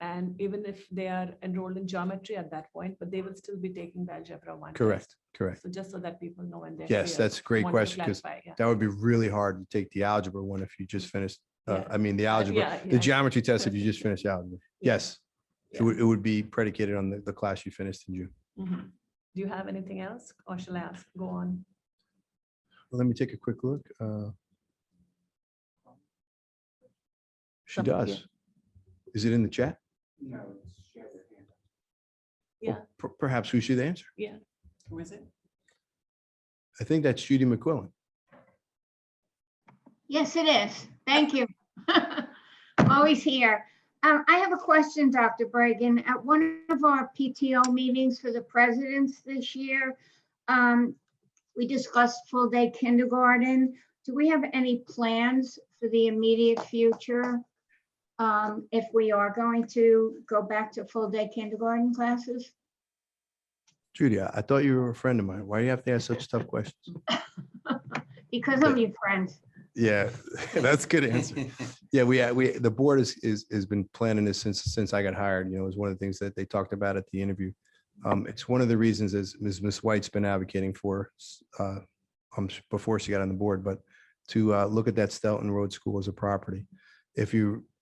and even if they are enrolled in geometry at that point, but they will still be taking the Algebra 1 test. Correct. So just so that people know when they're Yes, clear, that's a great want to question, because clarify, yeah. that would be really hard to take the algebra one if you just finished. Yeah. I mean, the algebra, Yeah, the yeah. geometry test if you just finished algebra. Yeah. Yes, Yeah. it would be predicated on the class you finished in June. Mhm. Do you have anything else, or shall I ask? Go on. Well, let me take a quick look. She Some- yeah. does. Is it in the chat? Yeah, Perhaps we should answer. yeah. Who is it? I think that's Judy McQuillan. Yes, it is. Thank you. Always here. I have a question, Dr. Bregan. At one of our PTO meetings for the presidents this year, we discussed full-day kindergarten. Do we have any plans for the immediate future? If we are going to go back to full-day kindergarten classes? Judy, I thought you were a friend of mine. Why do you have to ask such tough questions? Because I'm your friend. Yeah, that's a good answer. Yeah, the board has been planning this since I got hired. It was one of the things that they talked about at the interview. It's one of the reasons, as Ms. White's been advocating for before she got on the board, but to look at that Stelton Road School as a property.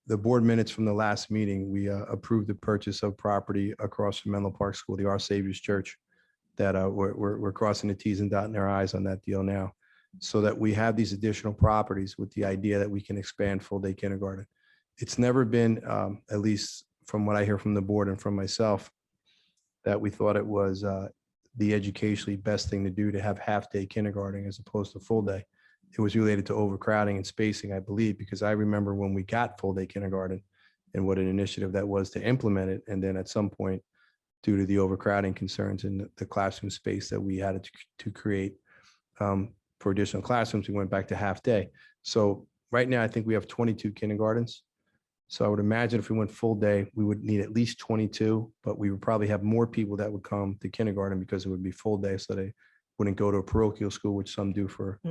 The board minutes from the last meeting, we approved the purchase of property across from Menlo Park School, the Our Savior's Church, that we're crossing the Ts and dotting our Is on that deal now, so that we have these additional properties with the idea that we can expand full-day kindergarten. It's never been, at least from what I hear from the board and from myself, that we thought it was the educationally best thing to do to have half-day kindergarten as opposed to full-day. It was related to overcrowding and spacing, I believe, because I remember when we got full-day kindergarten and what an initiative that was to implement it. And then at some point, due to the overcrowding concerns and the classroom space that we had to create for additional classrooms, we went back to half day. So right now, I think we have 22 kindergartens. So I would imagine if we went full day, we would need at least 22, but we would probably have more people that would come to kindergarten because it would be full day. So they wouldn't go to a parochial school, which some do for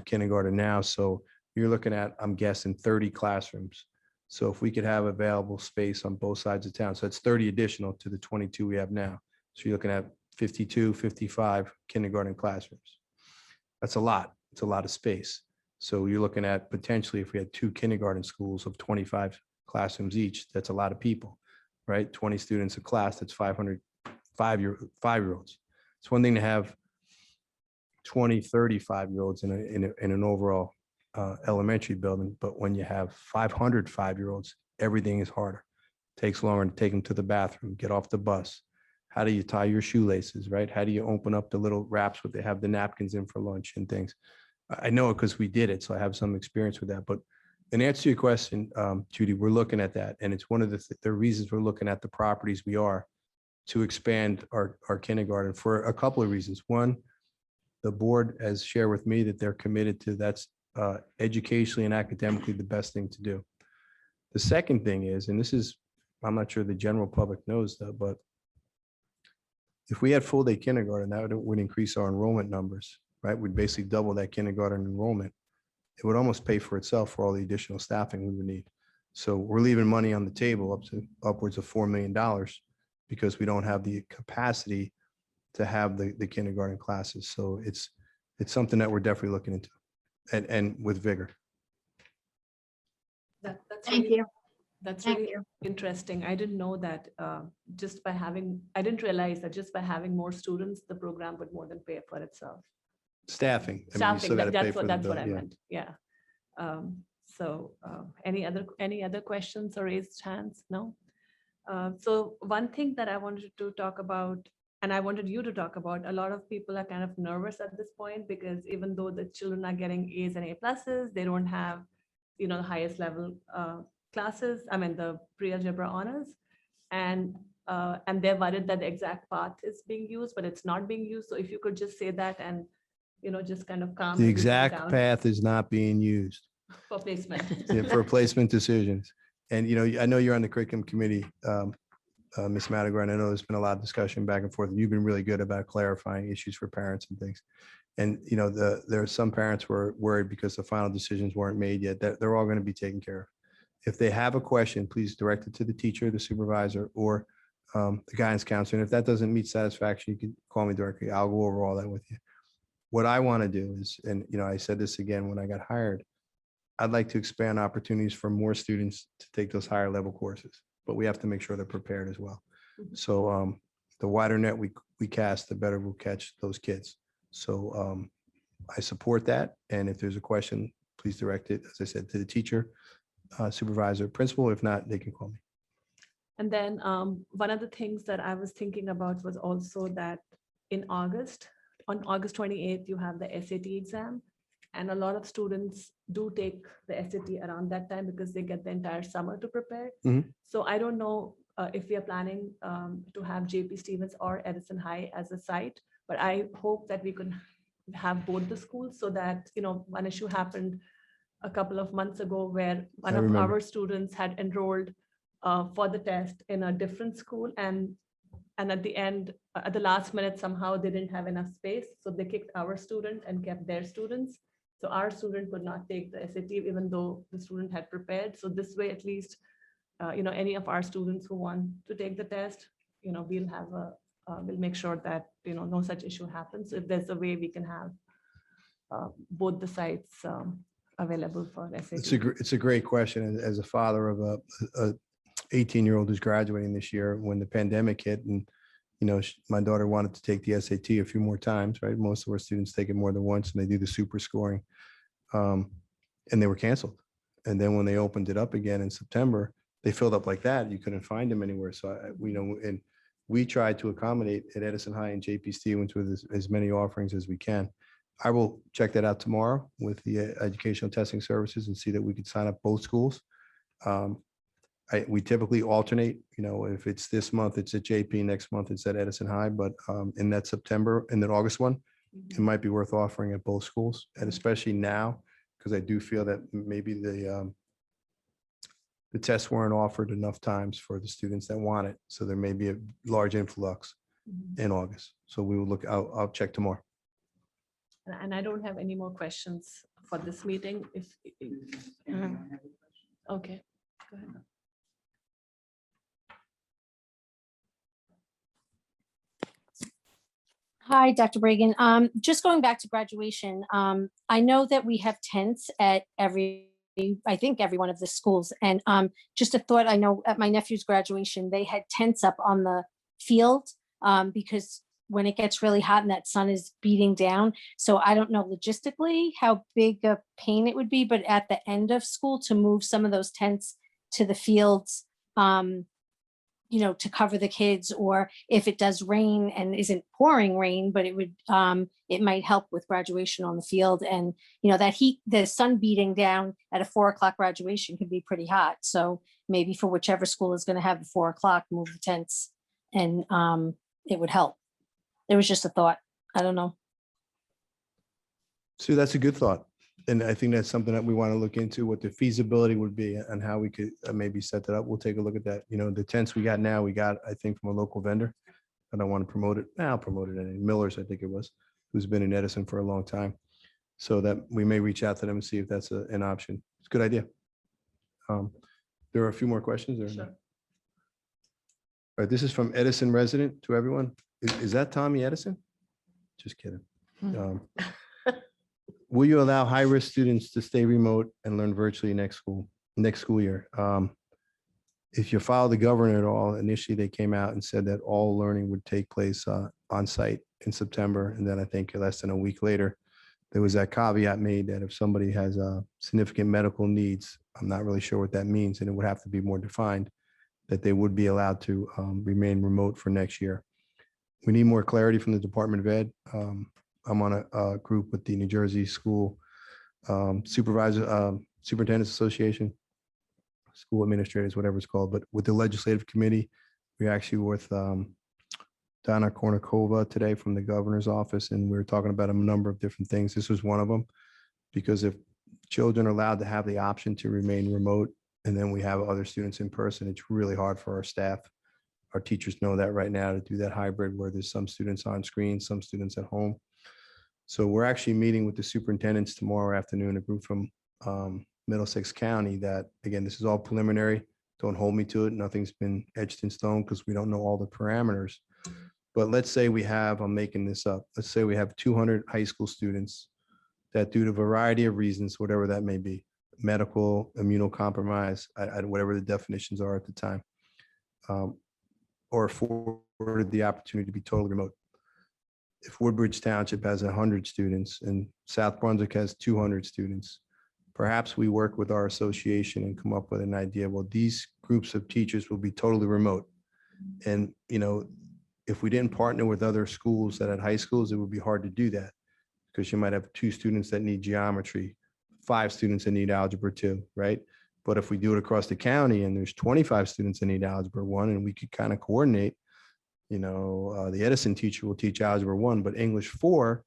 kindergarten now. So you're looking at, I'm guessing, 30 classrooms. So if we could have available space on both sides of town, so it's 30 additional to the 22 we have now. So you're looking at 52, 55 kindergarten classrooms. That's a lot. It's a lot of space. So you're looking at potentially, if we had 2 kindergarten schools of 25 classrooms each, that's a lot of people, right? 20 students a class, that's 500 5-year-olds. It's one thing to have 20, 35-year-olds in an overall elementary building, but when you have 500 5-year-olds, everything is harder. Takes longer to take them to the bathroom, get off the bus. How do you tie your shoelaces, right? How do you open up the little wraps where they have the napkins in for lunch and things? I know it because we did it, so I have some experience with that. But in answer to your question, Judy, we're looking at that. And it's one of the reasons we're looking at the properties we are to expand our kindergarten for a couple of reasons. One, the board has shared with me that they're committed to that's educationally and academically the best thing to do. The second thing is, and this is, I'm not sure the general public knows that, but if we had full day kindergarten, that would increase our enrollment numbers, right? We'd basically double that kindergarten enrollment. It would almost pay for itself for all the additional staffing we would need. So we're leaving money on the table up to upwards of $4 million because we don't have the capacity to have the kindergarten classes. So it's something that we're definitely looking into and with vigor. That's Thank really, you. that's Thank really you. interesting. I didn't know that I didn't realize that just by having more students, the program would more than pay for itself. Staffing. I mean, you Staffing, still gotta pay that's for what, the that's what bill, I yeah. meant, yeah. Any other questions or raised hands? No? So one thing that I wanted to talk about, and I wanted you to talk about, a lot of people are kind of nervous at this point because even though the children are getting A's and A+, they don't have, the highest level classes, I mean, the pre-algebra honors. And they're worried that the exact path is being used, but it's not being used. So if you could just say that and, just kind of calm The everybody exact down path is not being used for placement. for placement decisions. And, I know you're on the curriculum committee, Ms. Madigar, and I know there's been a lot of discussion back and forth. You've been really good about clarifying issues for parents and things. And, there are some parents who are worried because the final decisions weren't made yet, that they're all going to be taken care of. If they have a question, please direct it to the teacher, the supervisor, or the guidance counselor. And if that doesn't meet satisfaction, you can call me directly. I'll go over all that with you. What I want to do is, and, I said this again when I got hired, I'd like to expand opportunities for more students to take those higher level courses, but we have to make sure they're prepared as well. Mhm. So the wider net we cast, the better we'll catch those kids. So I support that. And if there's a question, please direct it, as I said, to the teacher, supervisor, principal. If not, they can call me. And then one of the things that I was thinking about was also that on August 28th, you have the SAT exam. And a lot of students do take the SAT around that time because they get the entire summer to prepare. Mhm. So I don't know if we are planning to have JP Stevens or Edison High as a site, but I hope that we could have both the schools so that, one issue happened a couple of months ago where one I of remember. our students had enrolled for the test in a different school, and at the end, at the last minute, somehow they didn't have enough space, so they kicked our student and kept their students. So our student could not take the SAT even though the student had prepared. So this way, at least, any of our students who want to take the test, we'll make sure that, no such issue happens. If there's a way we can have both the sites available for SAT. It's a great question. As a father of a 18-year-old who's graduating this year, when the pandemic hit and, my daughter wanted to take the SAT a few more times, right? Most of our students take it more than once and they do the super scoring. And they were canceled. And then when they opened it up again in September, they filled up like that. You couldn't find them anywhere. So, and we tried to accommodate at Edison High and JP Stevens with as many offerings as we can. I will check that out tomorrow with the educational testing services and see that we could sign up both schools. We typically alternate, if it's this month, it's at JP, next month it's at Edison High, but in that September and then August one, it might be worth offering at both schools. And especially now, because I do feel that maybe the tests weren't offered enough times for the students that want it. So there may be a large influx Mhm. in August. So we will look, I'll check tomorrow. And I don't have any more questions for this meeting. Okay, go ahead. Hi, Dr. Bregan. Just going back to graduation, I know that we have tents at I think every one of the schools. And just a thought, I know at my nephew's graduation, they had tents up on the field because when it gets really hot and that sun is beating down. So I don't know logistically how big a pain it would be, but at the end of school to move some of those tents to the fields, to cover the kids, or if it does rain and isn't pouring rain, but it might help with graduation on the field. And, that heat, the sun beating down at a 4 o'clock graduation can be pretty hot. So maybe for whichever school is going to have the 4 o'clock, move the tents and it would help. It was just a thought. I don't know. Sue, that's a good thought. And I think that's something that we want to look into, what the feasibility would be and how we could maybe set that up. We'll take a look at that. The tents we got now, I think, from a local vendor. I don't want to promote it. I'll promote it. Miller's, I think it was, who's been in Edison for a long time. So that we may reach out to them and see if that's an option. It's a good idea. There are a few more questions. Or no? All right, this is from Edison resident to everyone. Is that Tommy Edison? Just kidding. Will you allow high-risk students to stay remote and learn virtually next school year? If you follow the governor at all, initially they came out and said that all learning would take place on site in September. And then I think less than a week later, there was that caveat made that if somebody has significant medical needs, I'm not really sure what that means, and it would have to be more defined, that they would be allowed to remain remote for next year. We need more clarity from the Department of Ed. I'm on a group with the New Jersey School Superintendents Association, school administrators, whatever it's called, but with the legislative committee, we actually were with Donna Kornikova today from the governor's office, and we were talking about a number of different things. This was one of them, because if children are allowed to have the option to remain remote, and then we have other students in person, it's really hard for our staff. Our teachers know that right now, to do that hybrid where there's some students on screen, some students at home. So we're actually meeting with the superintendents tomorrow afternoon, a group from Middlesex County that, again, this is all preliminary. Don't hold me to it. Nothing's been etched in stone because we don't know all the parameters. But let's say we have, I'm making this up, let's say we have 200 high school students that, due to a variety of reasons, whatever that may be, medical, immunocompromised, whatever the definitions are at the time, or afforded the opportunity to be totally remote. If Woodbridge Township has 100 students and South Brunswick has 200 students, perhaps we work with our association and come up with an idea. Well, these groups of teachers will be totally remote. And, if we didn't partner with other schools that had high schools, it would be hard to do that, because you might have 2 students that need geometry, 5 students that need algebra 2, right? But if we do it across the county and there's 25 students that need algebra 1, and we could kind of coordinate, the Edison teacher will teach algebra 1, but English 4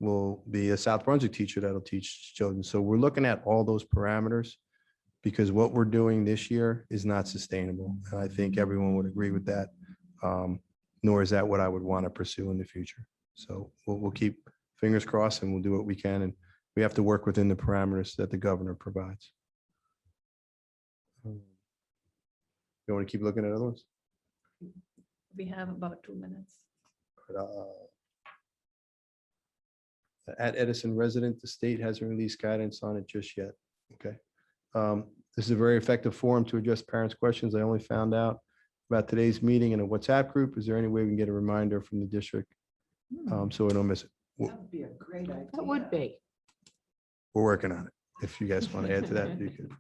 will be a South Brunswick teacher that'll teach children. So we're looking at all those parameters, because what we're doing this year is not sustainable. And I think everyone would agree with that. Nor is that what I would want to pursue in the future. So we'll keep fingers crossed and we'll do what we can. And we have to work within the parameters that the governor provides. You want to keep looking at other ones? We have about 2 minutes. At Edison resident, the state hasn't released guidance on it just yet. Okay. This is a very effective forum to address parents' questions. I only found out about today's meeting in a WhatsApp group. Is there any way we can get a reminder from the district so we don't miss it? That would be a great idea. That would be. We're working on it. If you guys want to add to that, you could.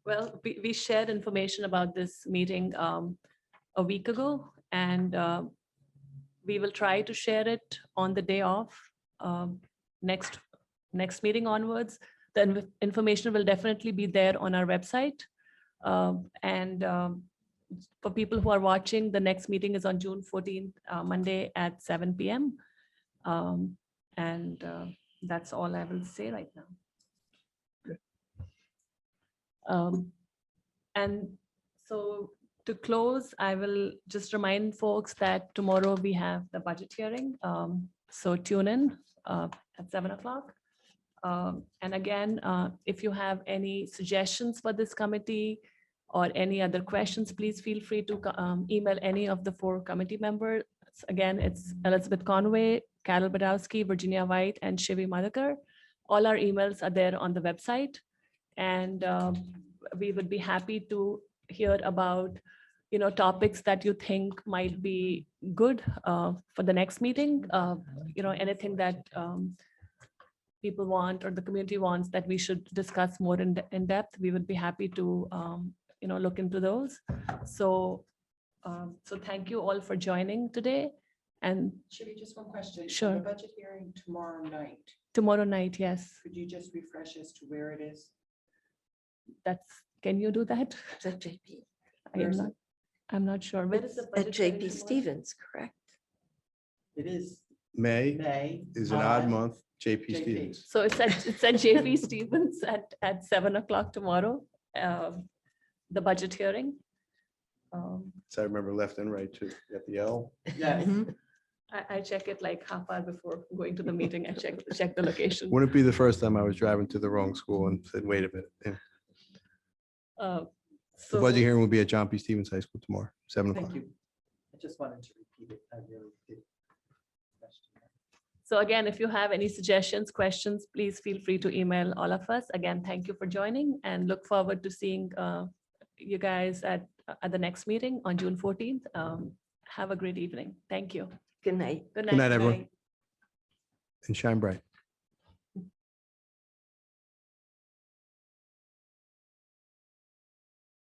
Well, we shared information about this meeting a week ago, and we will try to share it on the day of next meeting onwards. The information will definitely be there on our website. For people who are watching, the next meeting is on June 14th, Monday at 7 p.m. That's all I will say right now. And so to close, I will just remind folks that tomorrow we have the budget hearing. So tune in at 7 o'clock. And again, if you have any suggestions for this committee or any other questions, please feel free to email any of the 4 committee members Again, it's Elizabeth Conway, Carol Badowski, Virginia White, and Shivi Madhukar. All our emails are there on the website. And we would be happy to hear about, topics that you think might be good for the next meeting. Anything that people want or the community wants that we should discuss more in depth, we would be happy to, look into those. So thank you all for joining today. And Should we just one question? Sure. The budget hearing tomorrow night, tomorrow night, yes, could you just refresh as to where it is? can you do that? Is that JP? Where is it? I'm not sure. Where is the At budget hearing JP tomorrow? Stevens, correct? It is May May. is an odd 5. month, JP JP. Stevens. So it's at JP Stevens at 7 o'clock tomorrow, the budget hearing. So I remember left and right too. You got the L. Yes. Mhm. I check it like half hour before going to the meeting. I check the location. Wouldn't it be the first time I was driving to the wrong school and said, wait a minute. Yeah. The So budget hearing will be at John P. Stevens High School tomorrow, 7 o'clock. Thank you. I just wanted to repeat it. I really did. So again, if you have any suggestions, questions, please feel free to email all of us. Again, thank you for joining and look forward to seeing you guys at the next meeting on June 14th. Have a great evening. Thank you. Good night. Good Good night, night. everyone. And shine bright.